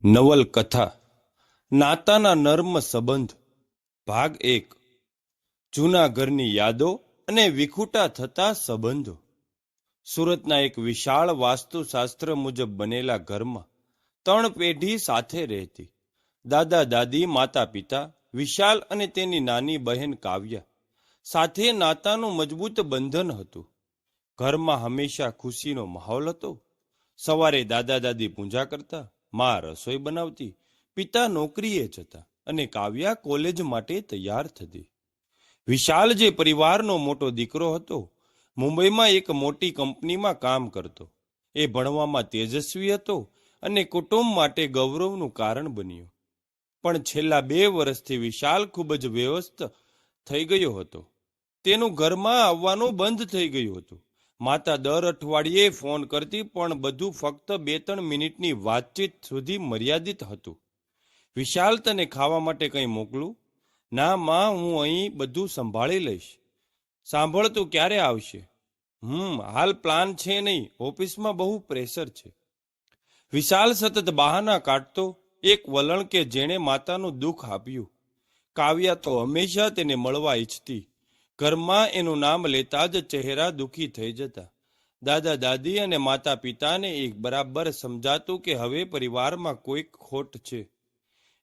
નવલકથા નાતાના નર્મ સંબંધ ભાગ 1 જૂના ઘરની યાદો અને વિખૂટા થતા સંબંધો। સુરતના એક વિશાળ વાસ્તુશાસ્ત્ર મુજબ બનેલા ઘરમાં 3 પેઢી સાથે રહેતી। દાદા દાદી, માતા પિતા, વિશાલ અને તેની નાની બહેન કાવ્યા સાથે નાતાનું મજબૂત બંધન હતું। ઘરમાં હંમેશા ખુશીનો માહોલ હતો। સવારે દાદા દાદી પૂજા કરતા, મા રસોઈ બનાવતી, પિતા નોકરીએ જતા અને કાવ્યા કોલેજ માટે તૈયાર થતી। વિશાલ જે પરિવારનો મોટો દીકરો હતો, મુંબઈમાં એક મોટી કંપનીમાં કામ કરતો। એ ભણવામાં તેજસ્વી હતો અને કુટુંબ માટે ગૌરવનું કારણ બન્યો। પણ છેલ્લા 2 વર્ષથી વિશાલ ખૂબ જ વ્યસ્ત થઈ ગયો હતો। તેનું ઘરમાં આવવાનું બંધ થઈ ગયું હતું। માતા દર અઠવાડિયે ફોન કરતી, પણ બધું ફક્ત 2-3 મિનિટની વાતચીત સુધી મર્યાદિત હતું। વિશાલ, તને ખાવા માટે કંઈ મોકલું? ના માં, હું અહીં બધું સંભાળી લઈશ। સાંભળ, તું ક્યારે આવશે? હાલ પ્લાન છે નહીં, ઓફિસમાં બહુ પ્રેશર છે। વિશાલ સતત બહાના કાઢતો, એક વલણ કે જેણે માતાનું દુઃખ આપ્યું। કાવ્યા તો હંમેશા તેને મળવા ઈચ્છતી। ઘરમાં એનું નામ લેતા જ ચહેરા દુઃખી થઈ જતા। દાદા દાદી અને માતા પિતાને એક બરાબર સમજાતું કે હવે પરિવારમાં કોઈક ખોટ છે।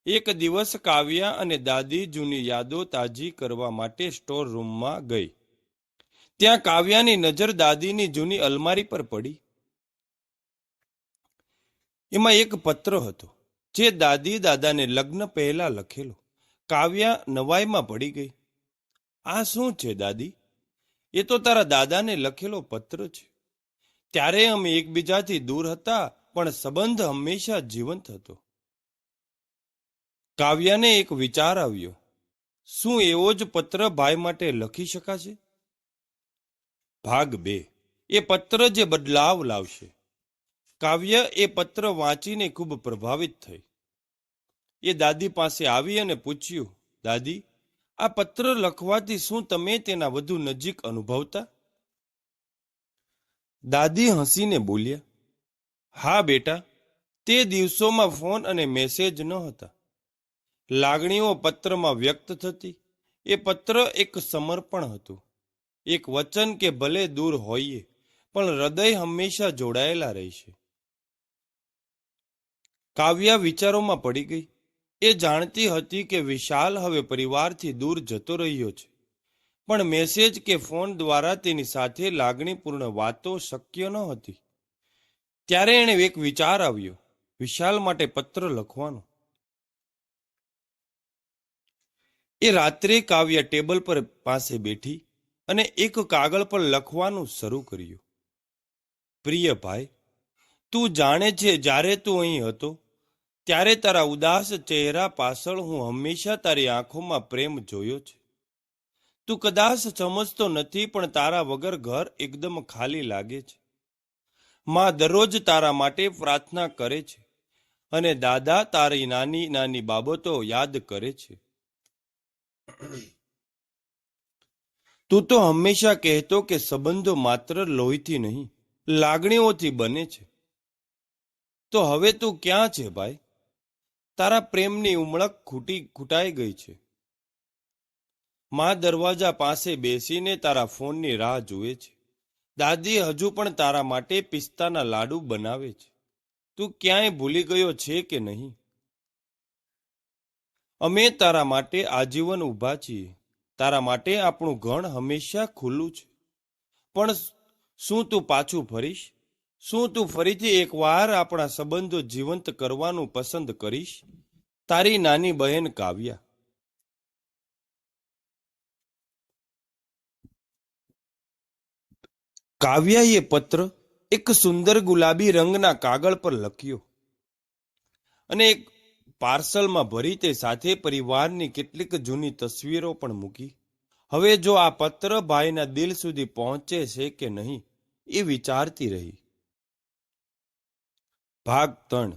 એક દિવસ કાવ્યા અને દાદી જૂની યાદો તાજી કરવા માટે સ્ટોર રૂમમાં ગઈ। ત્યાં કાવ્યાની નજર દાદીની જૂની અલમારી પર પડી। એમાં એક પત્ર હતો, જે દાદી દાદાને લગ્ન પહેલા લખેલો। કાવ્યા નવાઈમાં પડી ગઈ। આ શું છે દાદી? એ તો તારા દાદાને લખેલો પત્ર છે। ત્યારે અમે એકબીજાથી દૂર હતા, પણ સંબંધ હંમેશા જીવંત હતો। કાવ્યાને એક વિચાર આવ્યો, શું એવો જ પત્ર ભાઈ માટે લખી શકાશે? ભાગ 2 એ પત્ર જે બદલાવ લાવશે। કાવ્ય એ પત્ર વાંચીને ખૂબ પ્રભાવિત થઈ। એ દાદી પાસે આવી અને પૂછ્યું, દાદી, આ પત્ર લખવાથી શું તમે તેના વધુ નજીક અનુભવતા? દાદી હસીને બોલ્યા, હા બેટા, તે દિવસોમાં ફોન અને મેસેજ ન હતા। લાગણીઓ પત્રમાં વ્યક્ત થતી। એ પત્ર એક સમર્પણ હતું, એક વચન કે ભલે દૂર હોઈએ, પણ હૃદય હંમેશા જોડાયેલા રહેશે। કાવ્યા વિચારોમાં પડી ગઈ। એ જાણતી હતી કે વિશાલ હવે પરિવારથી દૂર જતો રહ્યો છે, પણ મેસેજ કે ફોન દ્વારા તેની સાથે લાગણીપૂર્ણ વાતો શક્ય ન હતી। ત્યારે એણે એક વિચાર આવ્યો, વિશાલ માટે પત્ર લખવાનો। એ રાત્રે કાવ્યા ટેબલ પર પાસે બેઠી અને એક કાગળ પર લખવાનું શરૂ કર્યું। પ્રિય ભાઈ, તું જાણે છે, જ્યારે તું અહીં હતો ત્યારે તારા ઉદાસ ચહેરા પાછળ હું હંમેશા તારી આંખોમાં પ્રેમ જોયો છે। તું કદાચ સમજતો નથી, પણ તારા વગર ઘર એકદમ ખાલી લાગે છે। માં દરરોજ તારા માટે પ્રાર્થના કરે છે અને દાદા તારી નાની નાની બાબતો યાદ કરે છે। તું તો હંમેશા કહેતો કે સંબંધો માત્ર લોહીથી નહીં, લાગણીઓથી બને છે। તો હવે તું ક્યાં છે ભાઈ? તારા પ્રેમની ઉમળક ખૂટાઈ ગઈ છે। માં દરવાજા પાસે બેસીને તારા ફોનની રાહ જુએ છે। દાદી હજુ પણ તારા માટે પિસ્તાના લાડુ બનાવે છે। તું ક્યાંય ભૂલી ગયો છે કે નહીં? અમે તારા માટે આજીવન ઊભા છીએ। તારા માટે આપણું ઘર હંમેશા ખુલ્લું છે। પણ શું તું પાછું ફરીશ? શું તું ફરીથી એકવાર આપણા સંબંધો જીવંત કરવાનું પસંદ કરીશ? તારી નાની બહેન કાવ્યા। કાવ્યાએ પત્ર એક સુંદર ગુલાબી રંગના કાગળ પર લખ્યો અને એક પાર્સલમાં ભરી તે સાથે પરિવારની કેટલીક જૂની તસવીરો પણ મૂકી। હવે જો આ પત્ર ભાઈના દિલ સુધી પહોંચે છે કે નહીં, એ વિચારતી રહી। ભાગ 3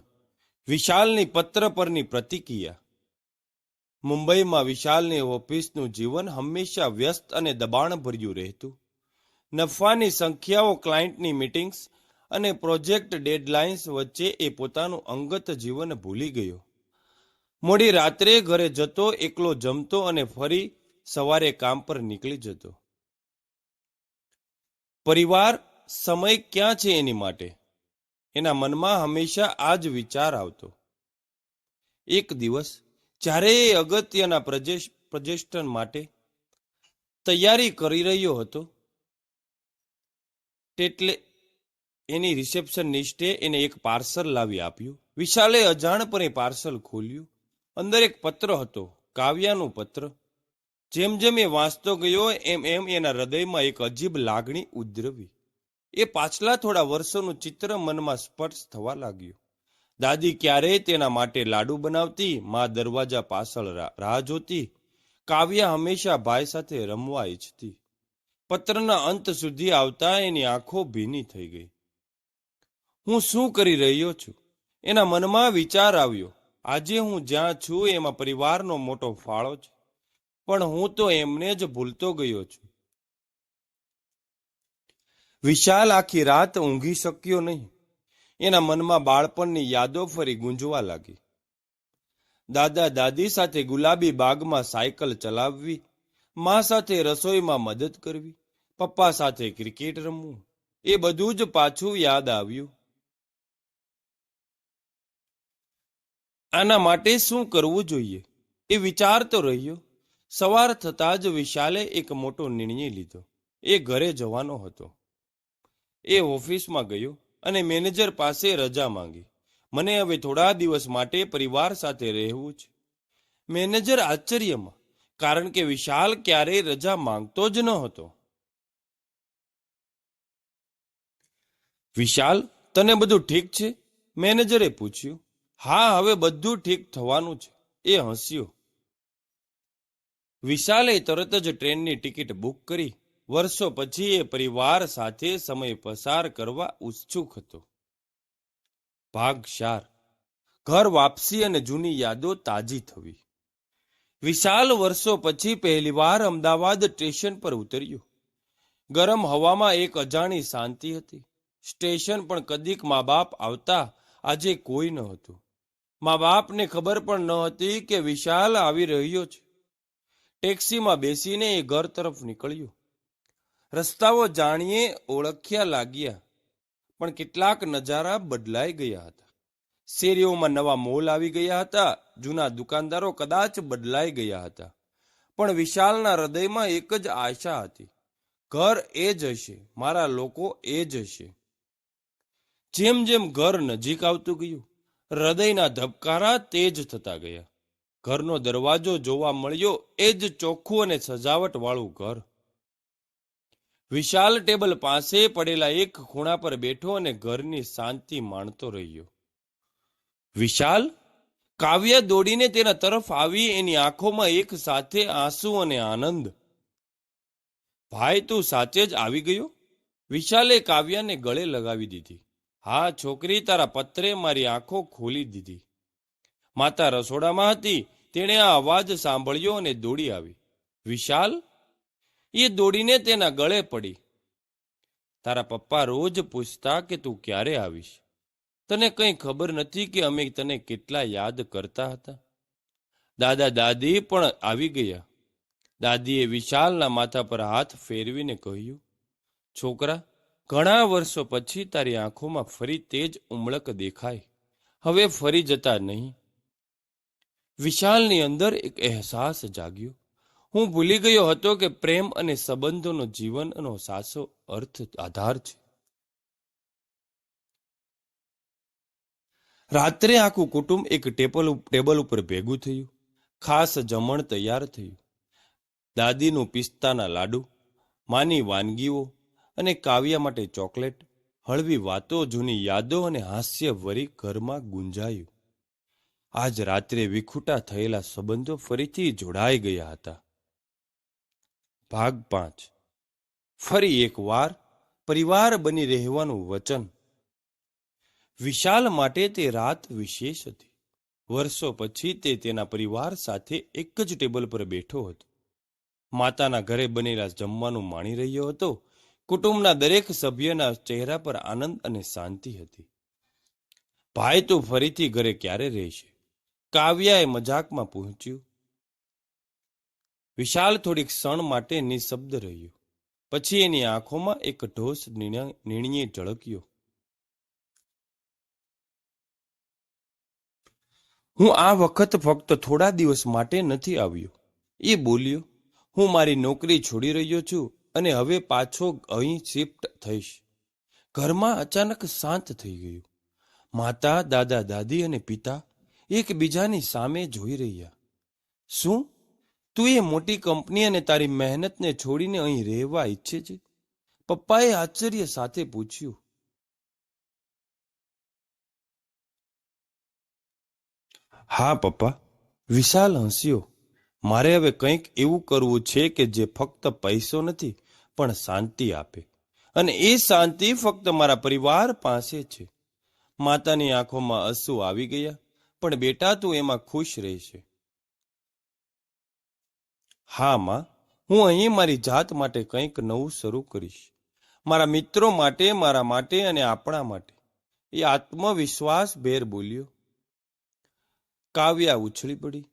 વિશાલની પત્ર પરની પ્રતિક્રિયા। મુંબઈમાં વિશાલની ઓફિસનું જીવન હંમેશા વ્યસ્ત અને દબાણભર્યું રહેતું। નફાની સંખ્યાઓ, ક્લાયન્ટની મીટિંગ્સ અને પ્રોજેક્ટ ડેડલાઇન્સ વચ્ચે એ પોતાનું અંગત જીવન ભૂલી ગયો. મોડી રાત્રે ઘરે જતો, એકલો જમતો અને ફરી સવારે કામ પર નીકળી જતો. પરિવાર, સમય ક્યાં છે એની માટે? એના મનમાં હંમેશા આ જ વિચાર આવતો. એક દિવસ જ્યારે એ અગત્યના પ્રેઝન્ટેશન માટે તૈયારી કરી રહ્યો હતો, એટલે એની રિસેપ્શનિસ્ટે એને એક પાર્સલ લાવી આપ્યું. વિશાલે અજાણપણે પાર્સલ ખોલ્યું. અંદર એક પત્ર હતો, કાવ્યાનું પત્ર. જેમ જેમ એ વાંચતો ગયો એમ એમ એના હૃદયમાં એક અજીબ લાગણી ઉદ્રવી. એ પાછલા થોડા વર્ષોનું ચિત્ર મનમાં સ્પષ્ટ થવા લાગ્યું. દાદી ક્યારેય તેના માટે લાડુ બનાવતી, મા દરવાજા પાછળ રાહ જોતી, કાવ્યા હંમેશા ભાઈ સાથે રમવા ઈચ્છતી. પત્રના અંત સુધી આવતા એની આંખો ભીની થઈ ગઈ. હું શું કરી રહ્યો છું? એના મનમાં વિચાર આવ્યો. આજે હું જ્યાં છું એમાં પરિવારનો મોટો ફાળો છે, પણ હું તો એમને જ ભૂલતો ગયો છું. વિશાલ આખી રાત ઊંઘી શક્યો નહીં. એના મનમાં બાળપણની યાદો ફરી ગુંજવા લાગી. દાદા દાદી સાથે ગુલાબી બાગમાં સાયકલ ચલાવવી, મા સાથે રસોઈમાં મદદ કરવી, પપ્પા સાથે ક્રિકેટ રમવું, એ બધું જ પાછું યાદ આવ્યું. આના માટે શું કરવું જોઈએ એ વિચારતો રહ્યો. સવાર થતાં જ વિશાલે એક મોટો નિર્ણય લીધો. એ ઘરે જવાનો હતો. એ ઓફિસમાં ગયો અને મેનેજર પાસે રજા માંગી. મને હવે થોડા દિવસ માટે પરિવાર સાથે રહેવું છે. મેનેજર આશ્ચર્યમાં, કારણ કે વિશાલ ક્યારેય રજા માંગતો જ ન હતો. વિશાલ, તને બધું ઠીક છે? મેનેજરે પૂછ્યું. હા, હવે બધું ઠીક થવાનું છે, એ હસ્યો. વિશાલે તરત જ ટ્રેનની ટિકિટ બુક કરી. વર્ષો પછી એ પરિવાર સાથે સમય પસાર કરવા ઉત્સુક હતો. ભાગ 4. ઘર વાપસી અને જૂની યાદો તાજી થવી. વિશાલ વર્ષો પછી પહેલીવાર અમદાવાદ સ્ટેશન પર ઉતર્યો. ગરમ હવામાં એક અજાણી શાંતિ હતી. સ્ટેશન પણ કદીક મા બાપ આવતા, આજે કોઈ ન હતું. મા બાપને ખબર પણ ન હતી કે વિશાલ આવી રહ્યો છે. ટેક્સીમાં બેસીને એ ઘર તરફ નીકળ્યો. રસ્તાઓ જાણીએ ઓળખ્યા લાગ્યા, પણ કેટલાક નજારા બદલાઈ ગયા હતા. શેરીઓમાં નવા મોલ આવી ગયા હતા. જૂના દુકાનદારો કદાચ બદલાઈ ગયા હતા, પણ વિશાલના હૃદયમાં એક જ આશા હતી. ઘર એ જ હશે, મારા લોકો એ જ હશે. જેમ જેમ ઘર નજીક આવતું ગયું, હૃદયના ધબકારા તેજ થતા ગયા. ઘરનો દરવાજો જોવા મળ્યો, એ જ ચોખ્ખું અને સજાવટ વાળું ઘર. વિશાલ ટેબલ પાસે પડેલા એક ખૂણા પર બેઠો અને ઘરની શાંતિ માણતો રહ્યો. વિશાલ, કાવ્યા દોડીને તેના તરફ આવી. એની આંખોમાં એક સાથે આંસુ અને આનંદ. ભાઈ, તું સાચે જ આવી ગયો? વિશાલે કાવ્યાને ગળે લગાવી દીધી. હા છોકરી, તારા પત્રે મારી આંખો ખોલી દીધી. માતા રસોડામાં હતી. તેણે આ અવાજ સાંભળ્યો અને દોડી આવી. વિશાલ? એ દોડીને તેના ગળે પડી. તારા પપ્પા રોજ પૂછતા કે તું ક્યારે આવીશ. તને કંઈ ખબર નથી કે અમે તને કેટલા યાદ કરતા હતા. દાદા દાદી પણ આવી ગયા. દાદીએ વિશાલના માથા પર હાથ ફેરવીને કહ્યું, છોકરા, ઘણા વર્ષો પછી તારી આંખોમાં ફરી તેજ ઉમળક દેખાય. હવે ફરી જતા નહીં. વિશાલની અંદર એક અહેસાસ જાગ્યો. હું ભૂલી ગયો હતો કે પ્રેમ અને સંબંધોનો જીવનનો સાચો અર્થ આધાર છે. રાત્રે આખું કુટુંબ એક ટેબલ ઉપર ભેગું થયું. ખાસ જમણ તૈયાર થયું. દાદીનું પિસ્તાના લાડુ, માની વાનગીઓ અને કાવ્યા માટે ચોકલેટ. હળવી વાતો, જૂની યાદો અને હાસ્ય વરી ઘરમાં ગુંજાયું. આજ રાત્રે વિખૂટા થયેલા સંબંધો ફરીથી જોડાઈ ગયા હતા. ભાગ 5. ફરી એકવાર પરિવાર બની રહેવાનું વચન. વિશાલ માટે તે રાત વિશેષ હતી. વર્ષો પછી તે તેના પરિવાર સાથે એક જ ટેબલ પર બેઠો હતો. માતાના ઘરે બનેલા જમવાનું માણી રહ્યો હતો. કુટુંબના દરેક સભ્યના ચહેરા પર આનંદ અને શાંતિ હતી. ભાઈ તું ફરીથી ઘરે ક્યારે રહેશે? કાવ્યાએ મજાકમાં પૂછ્યું. વિશાલ થોડીક ક્ષણ માટે નિશબ્દ રહ્યો. પછી એની આંખોમાં એક ઢોસ નિર્ણય ઝળક્યો. હું આ વખત ફક્ત થોડા દિવસ માટે નથી આવ્યો, એ બોલ્યો. હું મારી નોકરી છોડી રહ્યો છું અને હવે પાછો અહીં શિફ્ટ થઈશ. ઘરમાં અચાનક શાંત થઈ ગયું. માતા, દાદા, દાદી અને પિતા એકબીજાની સામે જોઈ રહ્યા. શું તું એ મોટી કંપની અને તારી મહેનતને છોડીને અહીં રહેવા ઈચ્છે છે? પપ્પાએ આશ્ચર્ય સાથે પૂછ્યું. હા પપ્પા, વિશાલ હસ્યો. મારે હવે કંઈક એવું કરવું છે કે જે ફક્ત પૈસો નથી પણ શાંતિ આપે, અને એ શાંતિ ફક્ત મારા પરિવાર પાસે છે. માતાની આંખોમાં આંસુ આવી ગયા. પણ બેટા, તું એમાં ખુશ રહેશે? હા માં, હું અહીં મારી જાત માટે કંઈક નવું શરૂ કરીશ. મારા મિત્રો માટે, મારા માટે અને આપણા માટે, એ આત્મવિશ્વાસભેર બોલ્યો. કાવ્યા ઉછળી પડી.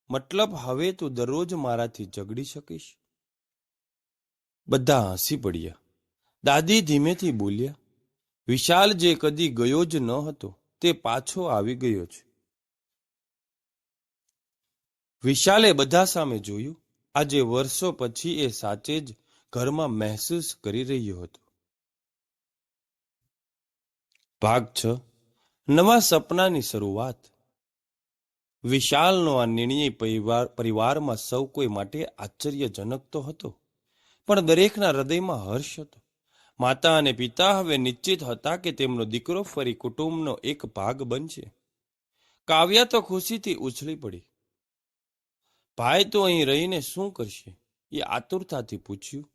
મતલબ હવે તું દરરોજ મારાથી ઝઘડી શકીશ? બધા હસી પડ્યા. દાદી ધીમેથી બોલ્યા. વિશાલ જે કદી ગયો જ ન હતો તે પાછો આવી ગયો છે. વિશાલે બધા સામે જોયું. આજે વર્ષો પછી એ સાચે જ ઘરમાં મહેસૂસ કરી રહ્યો હતો. ભાગ 6. નવા સપનાની શરૂઆત. વિશાલનો આ નિર્ણય પરિવારમાં સૌ કોઈ માટે આશ્ચર્યજનક તો હતો, પણ દરેકના હૃદયમાં હર્ષ હતો. માતા અને પિતા હવે નિશ્ચિત હતા કે તેમનો દીકરો ફરી કુટુંબનો એક ભાગ બનશે. કાવ્યા તો ખુશીથી ઉછળી પડી. ભાઈ તો અહીં રહીને શું કરશે? એ આતુરતાથી પૂછ્યું.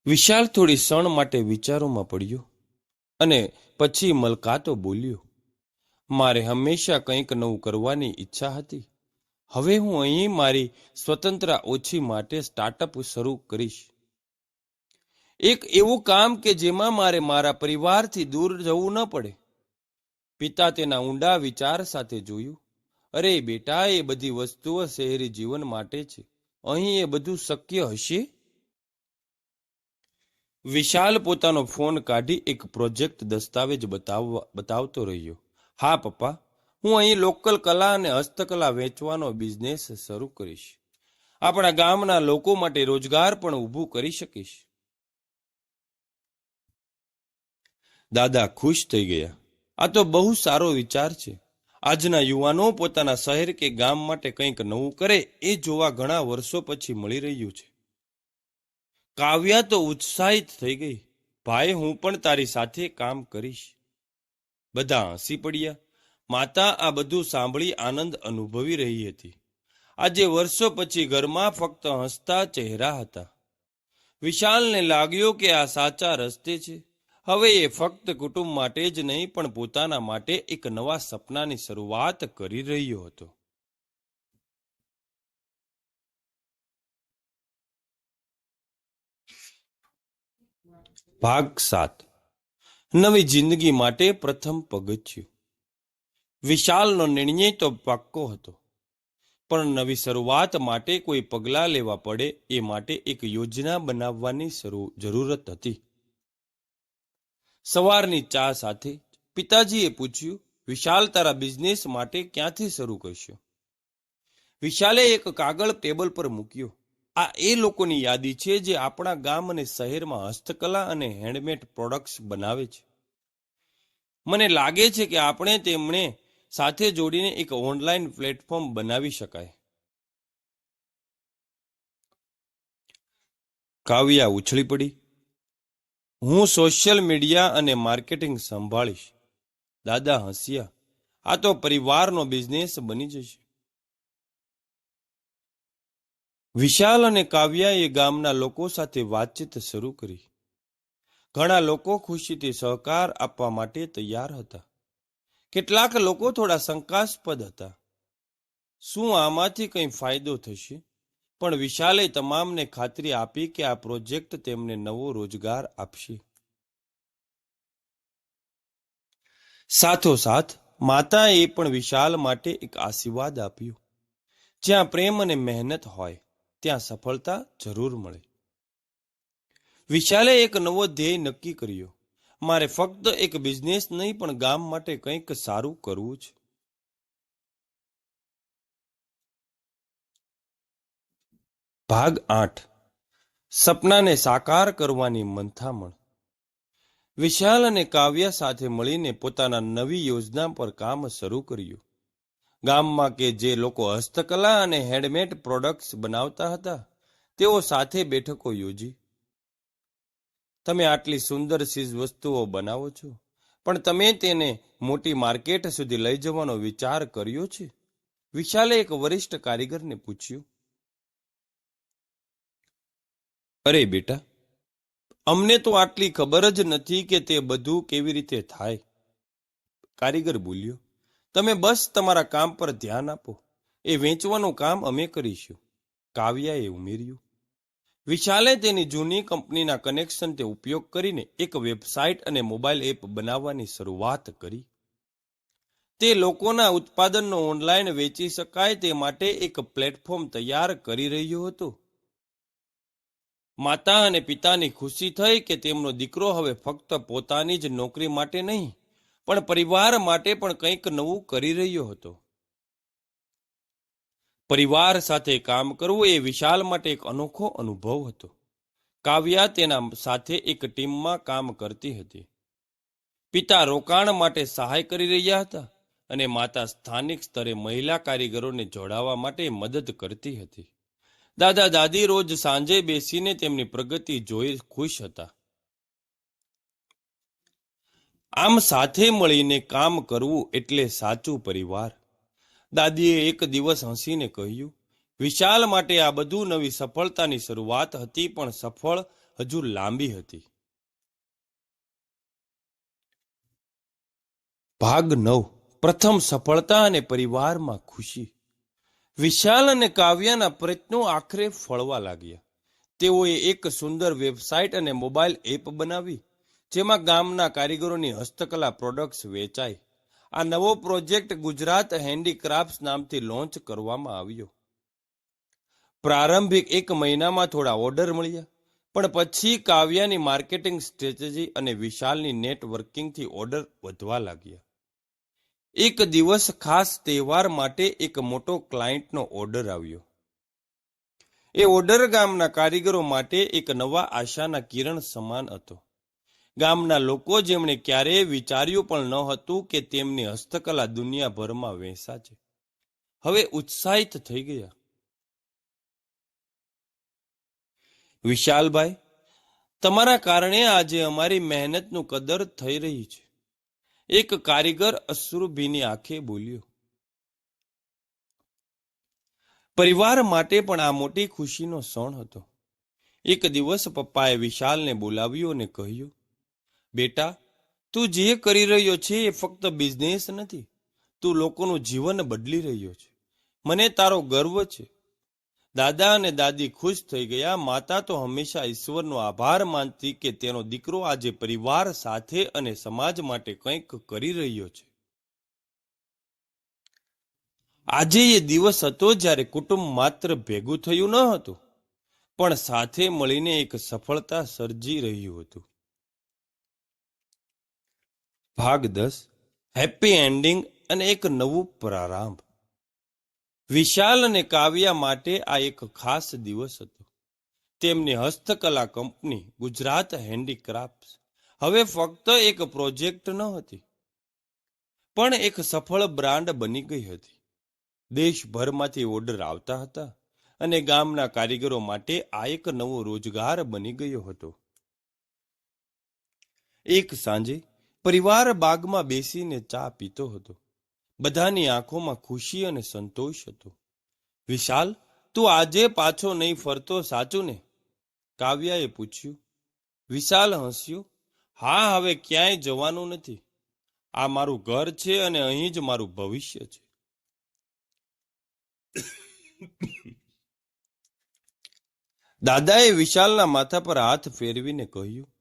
વિશાલ થોડી ક્ષણ માટે વિચારોમાં પડ્યો અને પછી મલકાતો બોલ્યો. મારે હંમેશા કંઈક નવું કરવાની ઈચ્છા હતી. હવે હું અહીં મારી સ્વતંત્રતા ઓછી માટે સ્ટાર્ટઅપ શરૂ કરીશ. એક એવું કામ કે જેમાં મારે મારા પરિવારથી દૂર જવું ન પડે. પિતા તેના ઊંડા વિચાર સાથે જોયું. અરે બેટા, એ બધી વસ્તુઓ શહેરી જીવન માટે છે. અહીં એ બધું શક્ય હશે? વિશાલ પોતાનો ફોન કાઢી એક પ્રોજેક્ટ દસ્તાવેજ બતાવતો રહ્યો. હા પપ્પા, હું અહીં લોકલ કલા અને હસ્તકલા વેચવાનો બિઝનેસ શરૂ કરીશ. આપણા ગામના લોકો માટે રોજગાર પણ ઊભું કરી શકીશ. દાદા ખુશ થઈ ગયા. આ તો બહુ સારો વિચાર છે. આજના યુવાનો પોતાના શહેર કે ગામ માટે કંઈક નવું કરે એ જોવા ઘણા વર્ષો પછી મળી રહ્યું છે. કાવ્યા તો ઉત્સાહિત થઈ ગઈ. ભાઈ, હું પણ તારી સાથે કામ કરીશ. બધા હસી પડ્યા. માતા આ બધું સાંભળી આનંદ અનુભવી રહી હતી. આજે વર્ષો પછી ઘરમાં ફક્ત હસતા ચહેરા હતા. વિશાલને લાગ્યું કે આ સાચા રસ્તે છે. હવે એ ફક્ત કુટુંબ માટે જ નહીં પણ પોતાના માટે એક નવા સપનાની શરૂઆત કરી રહ્યો હતો. ભાગ 7. નવી જિંદગી માટે પ્રથમ પગથિયું. વિશાલનો નિર્ણય તો પાક્કો હતો, પણ નવી શરૂઆત માટે કોઈ પગલાં લેવા પડે એ માટે એક યોજના બનાવવાની જરૂરત હતી. સવારની ચા સાથે પિતાજીએ પૂછ્યું. વિશાલ, તારા બિઝનેસ માટે ક્યાંથી શરૂ કરશો? વિશાલે એક કાગળ ટેબલ પર મૂક્યો. આ એ લોકોની યાદી છે જે આપણા ગામ અને શહેરમાં હસ્તકલા અને હેન્ડમેડ પ્રોડક્ટ્સ બનાવે છે. મને લાગે છે કે આપણે તેમને સાથે જોડીને એક ઓનલાઈન પ્લેટફોર્મ બનાવી શકાય. કાવ્યા ઉછળી પડી. હું સોશિયલ મીડિયા અને માર્કેટિંગ સંભાળીશ. દાદા હસ્યા. આ તો પરિવારનો બિઝનેસ બની જશે. વિશાલ અને કાવ્યાએ ગામના લોકો સાથે વાતચીત શરૂ કરી. ઘણા લોકો ખુશીથી સહકાર આપવા માટે તૈયાર હતા. કેટલાક લોકો થોડા શંકાસ્પદ હતા. શું આમાંથી કંઈ ફાયદો થશે? પણ વિશાલે તમામને ખાતરી આપી કે આ પ્રોજેક્ટ તેમને નવો રોજગાર આપશે. સાથોસાથ માતાએ પણ વિશાલ માટે એક આશીર્વાદ આપ્યો. જ્યાં પ્રેમ અને મહેનત હોય ત્યાં સફળતા જરૂર મળે. વિશાલે એક નવો ધ્યેય નક્કી કર્યો. મારે ફક્ત એક બિઝનેસ નહીં પણ ગામ માટે કંઈક સારું કરવું છે. ભાગ 8. સપનાને સાકાર કરવાની મંથામણ. વિશાલ અને કાવ્યા સાથે મળીને પોતાના નવી યોજના પર કામ શરૂ કર્યું. ગામમાં કે જે લોકો હસ્તકલા અને હેન્ડમેડ પ્રોડક્ટ્સ બનાવતા હતા, તેઓ સાથે બેઠકો યોજી. તમે આટલી સુંદર ચીજ વસ્તુઓ બનાવો છો, પણ તમે તેને મોટી માર્કેટ સુધી લઈ જવાનો વિચાર કર્યો છે? વિશાલે એક વરિષ્ઠ કારીગરને પૂછ્યું. અરે બેટા, અમને તો આટલી ખબર જ નથી કે તે બધું કેવી રીતે થાય. કારીગર બોલ્યો. તમે બસ તમારા કામ પર ધ્યાન આપો. એ વેચવાનું કામ અમે કરીશું, કાવ્યાએ ઉમેર્યું. વિશાલે તેની જૂની કંપનીના કનેક્શન તે ઉપયોગ કરીને એક વેબસાઇટ અને મોબાઈલ એપ બનાવવાની શરૂઆત કરી. તે લોકોના ઉત્પાદનનો ઓનલાઈન વેચી શકાય તે માટે એક પ્લેટફોર્મ તૈયાર કરી રહ્યો હતો. માતા અને પિતાની ખુશી થઈ કે તેમનો દીકરો હવે ફક્ત પોતાની જ નોકરી માટે નહીં, પણ પરિવાર માટે પણ કંઈક નવું કરી રહ્યો હતો. પરિવાર સાથે કામ કરવું એ વિશાલ માટે એક અનોખો અનુભવ હતો. કાવ્યા તેના સાથે એક ટીમમાં કામ કરતી હતી. પિતા રોકાણ માટે સહાય કરી રહ્યા હતા અને માતા સ્થાનિક સ્તરે મહિલા કારીગરોને જોડાવા માટે મદદ કરતી હતી. દાદા દાદી રોજ સાંજે બેસીને તેમની પ્રગતિ જોઈ ખુશ હતા. આમ સાથે મળીને કામ કરવું એટલે સાચું પરિવાર. દાદીએ એક દિવસ હસીને કહ્યું, વિશાલ માટે આ બધું નવી સફળતાની શરૂઆત હતી, પણ સફળ હજુ લાંબી હતી. ભાગ 9. પ્રથમ સફળતા અને પરિવારમાં ખુશી. વિશાલ અને કાવ્યાના પ્રયત્નો આખરે ફળવા લાગ્યા. તેઓએ એક સુંદર વેબસાઇટ અને મોબાઈલ એપ બનાવી, જેમાં ગામના કારીગરોની હસ્તકલા પ્રોડક્ટ્સ વેચાઈ. આ નવો પ્રોજેક્ટ ગુજરાત હેન્ડીક્રાફ્ટ્સ નામથી લોન્ચ કરવામાં આવ્યો. પ્રારંભિક 1 મહિનામાં થોડા ઓર્ડર મળ્યા, પણ પછી કાવ્યાની માર્કેટિંગ સ્ટ્રેટેજી અને વિશાલની નેટવર્કિંગથી ઓર્ડર વધવા લાગ્યા. એક દિવસ ખાસ તહેવાર માટે એક મોટો ક્લાયન્ટનો ઓર્ડર આવ્યો. એ ઓર્ડર ગામના કારીગરો માટે એક નવા આશાના કિરણ સમાન હતો. ગામના લોકો, જેમણે ક્યારેય વિચાર્યું પણ ન હતું કે તેમની હસ્તકલા દુનિયાભરમાં વેચાશે, હવે ઉત્સાહિત થઈ ગયા. વિશાલભાઈ, તમારા કારણે આજે અમારી મહેનતનું કદર થઈ રહી છે, એક કારીગર અશ્રુભીની આંખે બોલ્યો. પરિવાર માટે પણ આ મોટી ખુશીનો ક્ષણ હતો. એક દિવસ પપ્પાએ વિશાલને બોલાવ્યો અને કહ્યું, બેટા, તું જે કરી રહ્યો છે એ ફક્ત બિઝનેસ નથી, તું લોકોનું જીવન બદલી રહ્યો છે. મને તારો ગર્વ છે. દાદા અને દાદી ખુશ થઈ ગયા. માતા તો હંમેશા ઈશ્વરનો આભાર માનતી કે તેનો દીકરો આજે પરિવાર સાથે અને સમાજ માટે કંઈક કરી રહ્યો છે. આજે એ દિવસ હતો જ્યારે કુટુંબ માત્ર ભેગું થયું ન હતું, પણ સાથે મળીને એક સફળતા સર્જી રહ્યું હતું. ભાગ 10. હેપી એન્ડિંગ અને એક નવું પ્રારંભ. વિશાલ અને કાવ્યા માટે આ એક ખાસ દિવસ હતો. તેમની હસ્તકલા કંપની ગુજરાત હેન્ડીક્રાફ્ટ્સ હવે ફક્ત એક પ્રોજેક્ટ ન હતી, પણ એક સફળ બ્રાન્ડ બની ગઈ હતી. દેશભરમાંથી ઓર્ડર આવતા હતા અને ગામના કારીગરો માટે આ એક નવો રોજગાર બની ગયો હતો. એક સાંજે પરિવાર બાગમાં બેસીને ચા પીતો હતો. બધાની આંખોમાં ખુશી અને સંતોષ હતો. વિશાલ, તું આજે પાછો નહીં ફરતો, સાચું ને? કાવ્યાએ પૂછ્યું. વિશાલ હસ્યો. હા, હવે ક્યાંય જવાનું નથી. આ મારું ઘર છે અને અહીં જ મારું ભવિષ્ય છે. દાદાએ વિશાલના માથા પર હાથ ફેરવીને કહ્યું,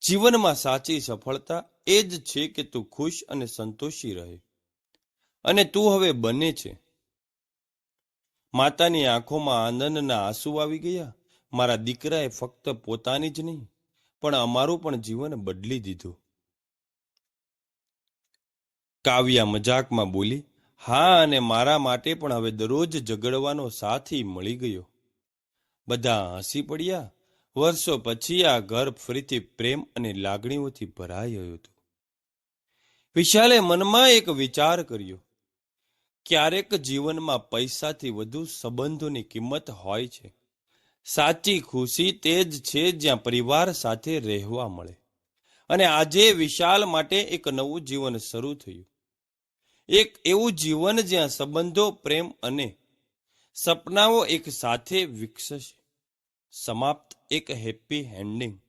જીવનમાં સાચી સફળતા એ જ છે કે તું ખુશ અને સંતોષી રહે. અને તું હવે બને છે. માતાની આંખોમાં આનંદના આંસુ આવી ગયા. મારા દીકરાએ ફક્ત પોતાની જ નહીં, પણ અમારું પણ જીવન બદલી દીધું. કાવ્યા મજાકમાં બોલી, હા, અને મારા માટે પણ હવે દરરોજ ઝઘડવાનો સાથી મળી ગયો. બધા હસી પડ્યા. વર્ષો પછી આ ઘર ફરીથી પ્રેમ અને લાગણીઓથી ભરાયું હતું. વિશાલે મનમાં એક વિચાર કર્યો. ક્યારેક જીવનમાં પૈસાથી વધુ સંબંધોની કિંમત હોય છે. સાચી ખુશી તે જ છે જ્યાં પરિવાર સાથે રહેવા મળે. અને આજે વિશાલ માટે એક નવું જીવન શરૂ થયું. એક એવું જીવન જ્યાં સંબંધો, પ્રેમ અને સપનાઓ એક સાથે વિકસશે. સમાપ્ત. એક હેપી એન્ડિંગ.